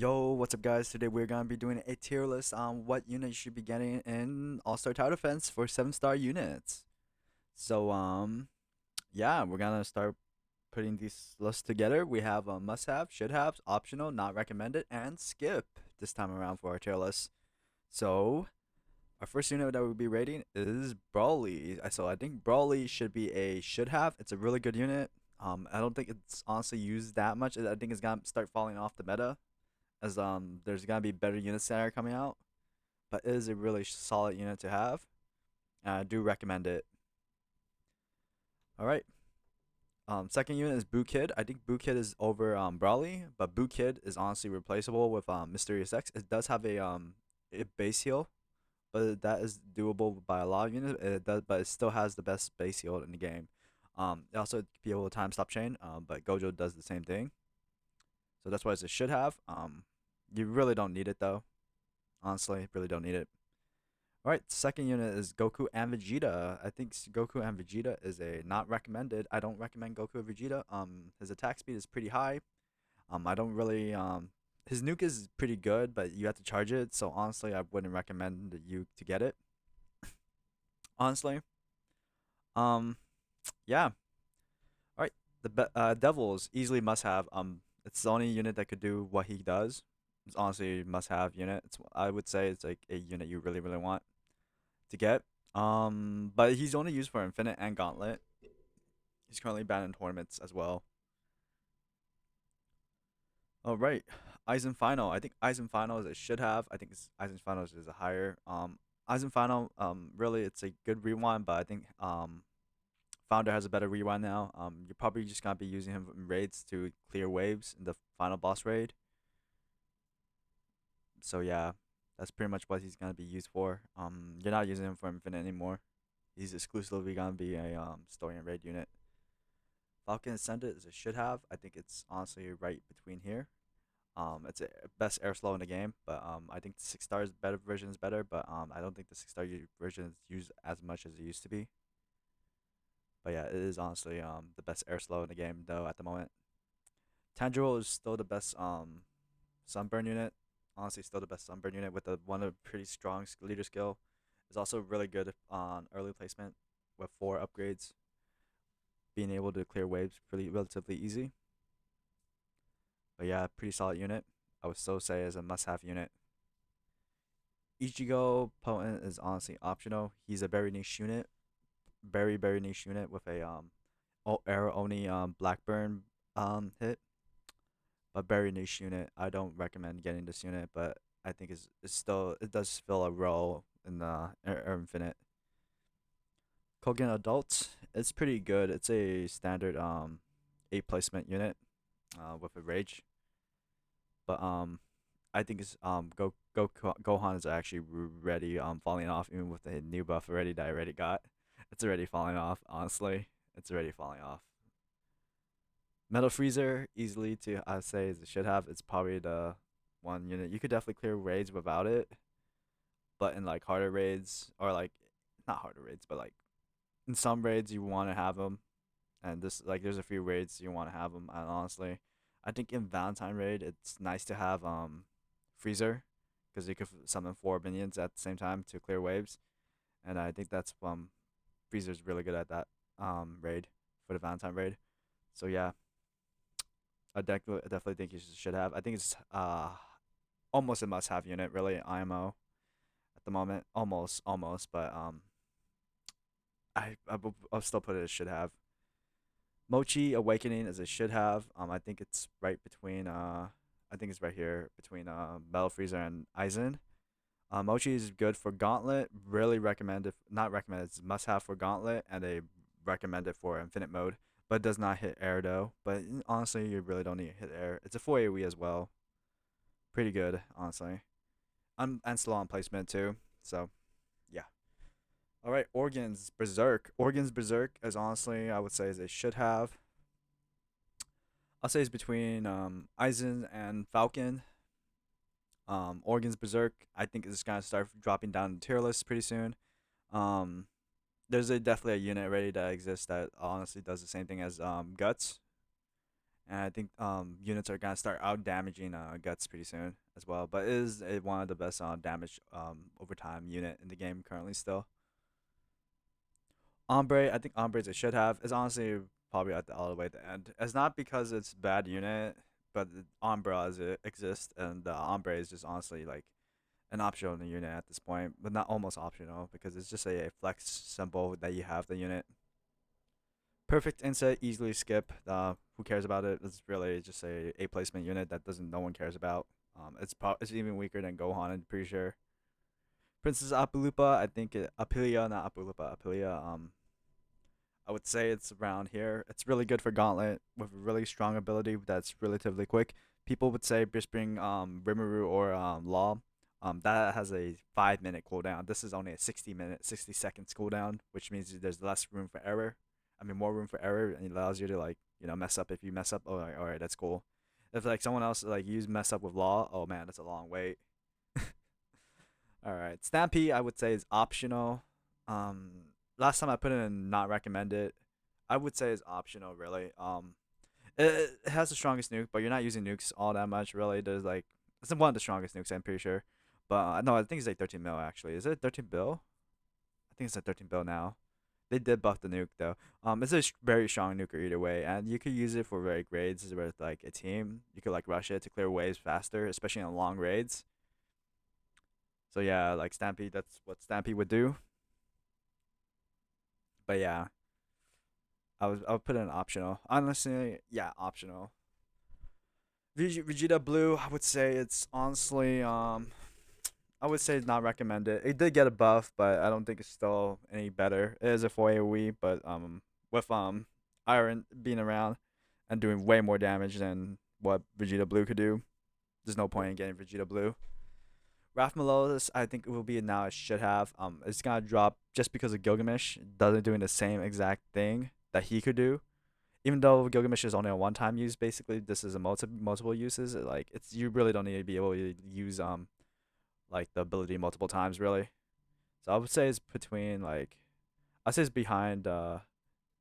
Yo, what's up, guys? Today we're gonna be doing a tier list on what unit you should be getting in All-Star Tower Defense for 7-star units. So, yeah, we're gonna start putting these lists together. We have must-have, should-have, optional, not recommended, and skip this time around for our tier list. So, our first unit that we'll be rating is Brawly. So I think Brawly should be a should-have. It's a really good unit. I don't think it's honestly used that much. I think it's gonna start falling off the meta as there's gonna be better units that are coming out, but it is a really solid unit to have. And I do recommend it. All right. Second unit is Boo Kid. I think Boo Kid is over Brawly, but Boo Kid is honestly replaceable with Mysterious X. It does have a base heal, but that is doable by a lot of units. It does, but it still has the best base heal in the game. It also be able to time stop chain, but Gojo does the same thing. So that's why it's a should have. You really don't need it though. Honestly, really don't need it. All right, second unit is Goku and Vegeta. I think Goku and Vegeta is a not recommended. I don't recommend Goku and Vegeta. His attack speed is pretty high. I don't really his nuke is pretty good, but you have to charge it. So honestly, I wouldn't recommend you to get it. Honestly, um, yeah. All right, Devils easily must have. It's the only unit that could do what he does. It's honestly must have unit. I would say it's like a unit you really want to get. But he's only used for Infinite and Gauntlet. He's currently banned in tournaments as well. All right, Eisen Final. I think Eisen Final is a should have. I think Eisen Final is a higher. Eisen Final. Really, it's a good rewind, but I think Founder has a better rewind now. You're probably just gonna be using him in raids to clear waves in the final boss raid. So yeah, that's pretty much what he's gonna be used for. You're not using him for Infinite anymore. He's exclusively gonna be a story and raid unit. Falcon Ascendant is a should have. I think it's honestly right between here. It's a best air slow in the game, but I think the 6 stars better version is better, but I don't think the 6 star version is used as much as it used to be. But yeah, it is honestly the best air slow in the game though at the moment. Tanjiro is still the best sunburn unit. Honestly, still the best sunburn unit with one of pretty strong leader skill. Is also really good on early placement with 4 upgrades, being able to clear waves pretty relatively easy. But yeah, pretty solid unit. I would still say is a must-have unit. Ichigo Potent is honestly optional. He's a very niche unit, very niche unit with a arrow only Blackburn hit, but very niche unit. I don't recommend getting this unit, but I think it's still it does fill a role in the Infinite. Kogen Adult, it's pretty good. It's a standard 8 placement unit with a rage, but I think it's Gohan is actually already falling off even with the new buff already that I already got. It's already falling off. Honestly, it's already falling off. Metal Freezer easily to I say is it should have. It's probably the one unit you could definitely clear raids without it, but in like harder raids or like not harder raids, but like in some raids you want to have them, and this like there's a few raids you want to have them. And honestly, I think in Valentine raid it's nice to have Freezer, because you could summon 4 minions at the same time to clear waves, and I think that's Freezer's really good at that raid for the Valentine raid. So yeah, I definitely think you should have. I think it's almost a must-have unit, really. IMO at the moment, almost, but I'll still put it as should have. Mochi Awakening is a should have. I think it's right between I think it's right here between Metal Freezer and Aizen. Mochi is good for Gauntlet. Really recommended. Not recommended. It's must have for Gauntlet, and they recommend it for Infinite mode. But it does not hit air though. But honestly, you really don't need to hit air. It's a 4 AoE as well. Pretty good, honestly. And still on placement too. So yeah. All right, Organs Berserk. Organs Berserk is honestly I would say is a should have. I'll say it's between Aizen and Falcon. Organs Berserk, I think is gonna start dropping down the tier list pretty soon. Um, definitely a unit already that exists that honestly does the same thing as Guts, and I think units are gonna start out damaging guts pretty soon as well. But it is one of the best damage over time unit in the game currently still. Ombre, I think Ombre's a should have. Is honestly probably at the all the way at the end. It's not because it's bad unit, but the Umbra exists, and the Ombre is just honestly like an optional in the unit at this point, but not almost optional because it's just a flex symbol that you have the unit. Perfect inset, easily skip. Who cares about it? It's really just a placement unit that doesn't no one cares about. It's even weaker than Gohan. I'm pretty sure. Princess Apulupa, I think Apilia, not Apulupa, Apilia. I would say it's around here. It's really good for Gauntlet with a really strong ability that's relatively quick. People would say just bring Rimuru or Law. That has a 5 minute cooldown. This is only a 60 seconds cooldown, which means there's less room for error. I mean, more room for error, and it allows you to like mess up if you mess up. Oh, all right, that's cool. If like someone else like you mess up with Law, oh man, that's a long wait. All right, Stampy I would say is optional. Last time I put in not recommended, I would say is optional really. It has the strongest nuke, but you're not using nukes all that much really. There's like it's one of the strongest nukes, I'm pretty sure. But no, I think it's like 13 mil actually. Is it 13 bill? I think it's at 13 bill now. They did buff the nuke though. It's a very strong nuker either way, and you could use it for very raids with like a team. You could like rush it to clear waves faster, especially in long raids. So yeah, like Stampy, that's what Stampy would do. But yeah, I would put it in optional. Honestly, yeah, optional. Vegeta Blue, I would say it's honestly I would say it's not recommended. It did get a buff, but I don't think it's still any better. It is a 4 AoE, but with Iron being around and doing way more damage than what Vegeta Blue could do, there's no point in getting Vegeta Blue. Raph Melodus, I think it will be now it should have. It's gonna drop just because of Gilgamesh doesn't doing the same exact thing that he could do. Even though Gilgamesh is only a one-time use, basically this is a multiple uses. Like it's you really don't need to be able to use like the ability multiple times really. So I would say it's between like I'd say it's behind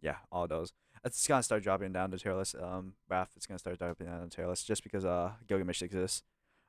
yeah, all those. It's gonna start dropping down the tier list. Raph it's gonna start dropping down the tier list just because Gilgamesh exists.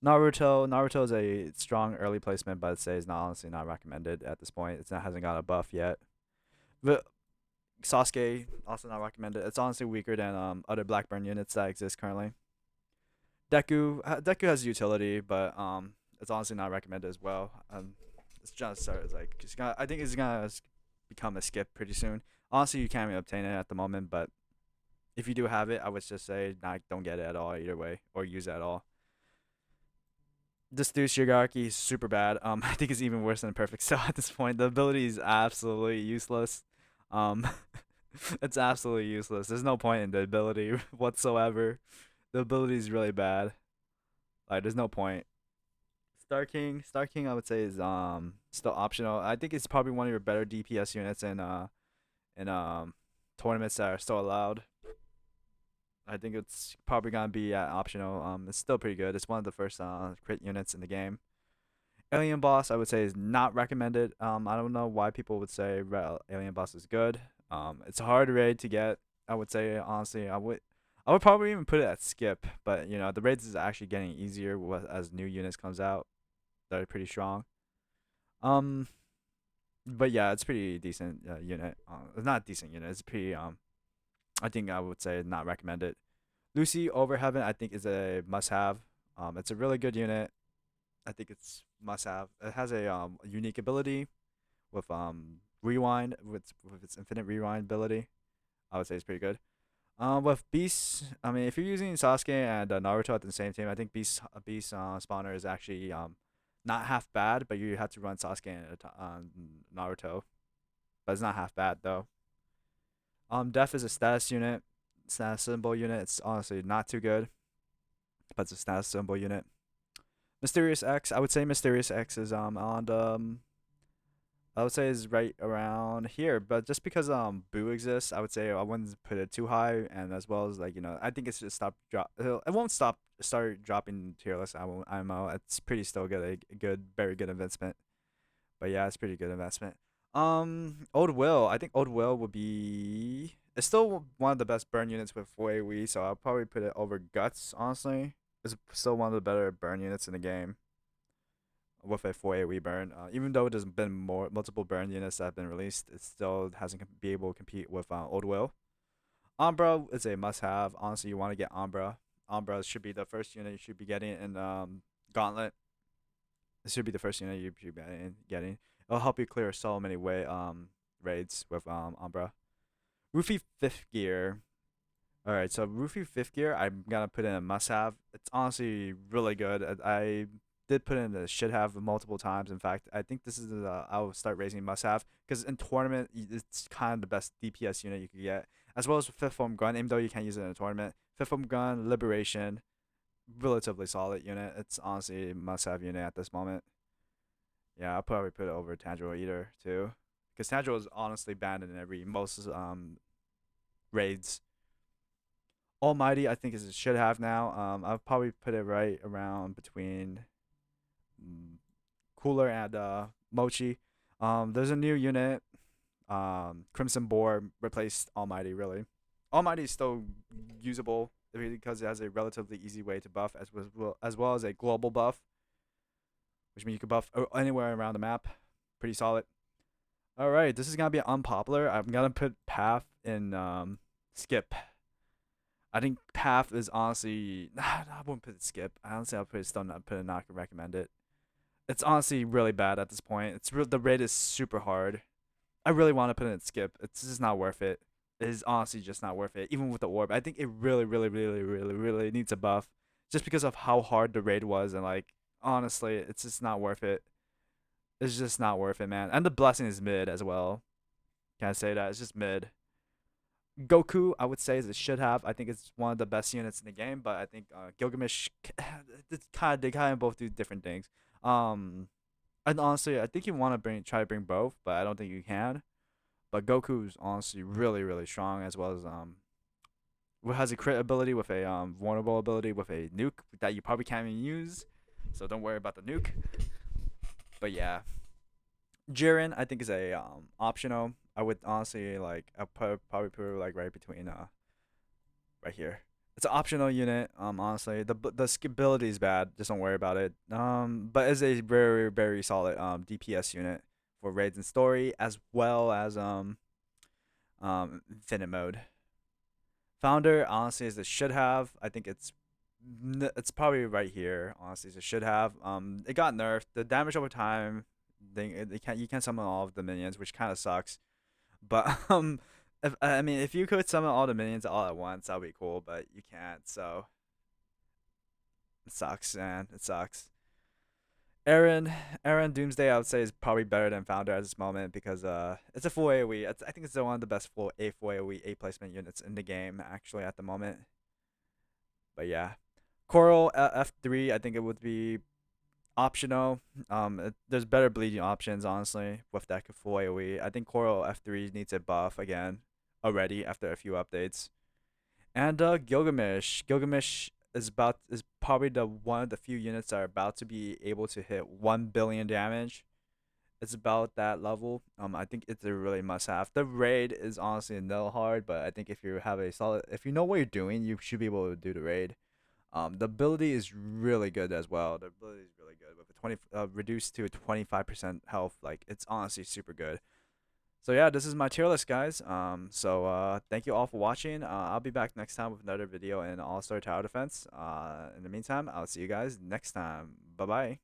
Naruto is a strong early placement, but I'd say it's not honestly not recommended at this point. It hasn't got a buff yet. But Sasuke also not recommended. It's honestly weaker than other Blackburn units that exist currently. Deku has utility, but it's honestly not recommended as well. It's just it's like I think it's gonna become a skip pretty soon. Honestly, you can't even obtain it at the moment, but if you do have it, I would just say not don't get it at all either way or use it at all. This dude's Shigaraki is super bad. I think it's even worse than Perfect Cell at this point. The ability is absolutely useless. Um, it's absolutely useless. There's no point in the ability whatsoever. The ability is really bad. Like, there's no point. Star King, I would say is still optional. I think it's probably one of your better DPS units in tournaments that are still allowed. I think it's probably gonna be optional. It's still pretty good. It's one of the first crit units in the game. Alien Boss, I would say, is not recommended. I don't know why people would say Alien Boss is good. It's a hard raid to get. I would say honestly, I would probably even put it at skip. But the raids is actually getting easier as new units comes out that are pretty strong. Um, but yeah, it's pretty decent unit. It's not a decent unit. It's pretty I think I would say not recommended. Lucy Over Heaven, I think is a must-have. It's a really good unit. I think it's must-have. It has a unique ability with rewind with its infinite rewind ability. I would say it's pretty good. With Beast, I mean, if you're using Sasuke and Naruto at the same time, I think Beast spawner is actually not half bad, but you have to run Sasuke and Naruto. But it's not half bad though. Death is a status unit, status symbol unit. It's honestly not too good, but it's a status symbol unit. Mysterious X, I would say Mysterious X is on the I would say is right around here, but just because Boo exists, I would say I wouldn't put it too high, and as well as like I think it's just it won't start dropping tier list. IMO. It's pretty still good, a good, very good investment. But yeah, it's pretty good investment. Old Will, I think Old Will would be It's still one of the best burn units with 4 AoE, so I'll probably put it over Guts, honestly. It's still one of the better burn units in the game with a 4 AoE burn. Even though there's been multiple burn units that have been released, it still hasn't be able to compete with Old Will. Umbra is a must-have. Honestly, you want to get Umbra. Umbra should be the first unit you should be getting in Gauntlet. This should be the first unit you should be getting. It'll help you clear so many raids with Umbra. Rufy 5th gear. Alright, so Rufy 5th gear, I'm gonna put in a must-have. It's honestly really good. I did put in the should-have multiple times. In fact, I think this is I'll start raising must-have because in tournament it's kind of the best DPS unit you could get, as well as 5th form gun. Even though you can't use it in a tournament, 5th form gun, liberation, relatively solid unit. It's honestly a must-have unit at this moment. Yeah, I'll probably put it over Tanjiro Eater too, because Tanjiro is honestly banned in most raids. Almighty, I think is a should have now. I'll probably put it right around between Cooler and Mochi. There's a new unit. Crimson Boar replaced Almighty. Really, Almighty is still usable because it has a relatively easy way to buff, as well as a global buff, which means you can buff anywhere around the map. Pretty solid. All right, this is gonna be unpopular. I'm gonna put Path in Skip. I think Path is honestly. I wouldn't put it Skip. Honestly, I'll put it still not put it not recommend it. It's honestly really bad at this point. The raid is super hard. I really want to put it in Skip. It's just not worth it. It is honestly just not worth it. Even with the orb, I think it really needs a buff, just because of how hard the raid was, and like honestly, it's just not worth it. It's just not worth it, man. And the blessing is mid as well. Can I say that? It's just mid. Goku, I would say, is it should have. I think it's one of the best units in the game, but I think Gilgamesh, they kind of both do different things. And honestly, I think you want to try to bring both, but I don't think you can. But Goku's honestly really strong, as well as has a crit ability with a vulnerable ability with a nuke that you probably can't even use. So don't worry about the nuke. But yeah, Jiren I think is a optional. I would honestly I'll probably put it like right between right here. It's an optional unit. Honestly, the ability is bad. Just don't worry about it. But it's a very solid DPS unit for raids and story, as well as infinite mode. Founder honestly is a should have. I think it's probably right here. Honestly, it's a should have. It got nerfed. The damage over time. You can't summon all of the minions, which kind of sucks. But if you could summon all the minions all at once, that'd be cool. But you can't, so it sucks, man. It sucks. Aaron Doomsday, I would say, is probably better than Founder at this moment because it's a full AoE. I think it's one of the best full AoE A placement units in the game actually at the moment. But yeah, Coral F3, I think it would be optional. There's better bleeding options, honestly, with that full AoE. I think Coral F3 needs a buff again already after a few updates. And Gilgamesh is probably one of the few units that are about to be able to hit 1 billion damage. It's about that level. I think it's a really must have. The raid is honestly no hard, but I think if you know what you're doing, you should be able to do the raid. The ability is really good as well. The ability is really good with a reduced to 25% health. Like, it's honestly super good. So yeah, this is my tier list, guys. Thank you all for watching. I'll be back next time with another video in All-Star Tower Defense. In the meantime, I'll see you guys next time. Bye bye.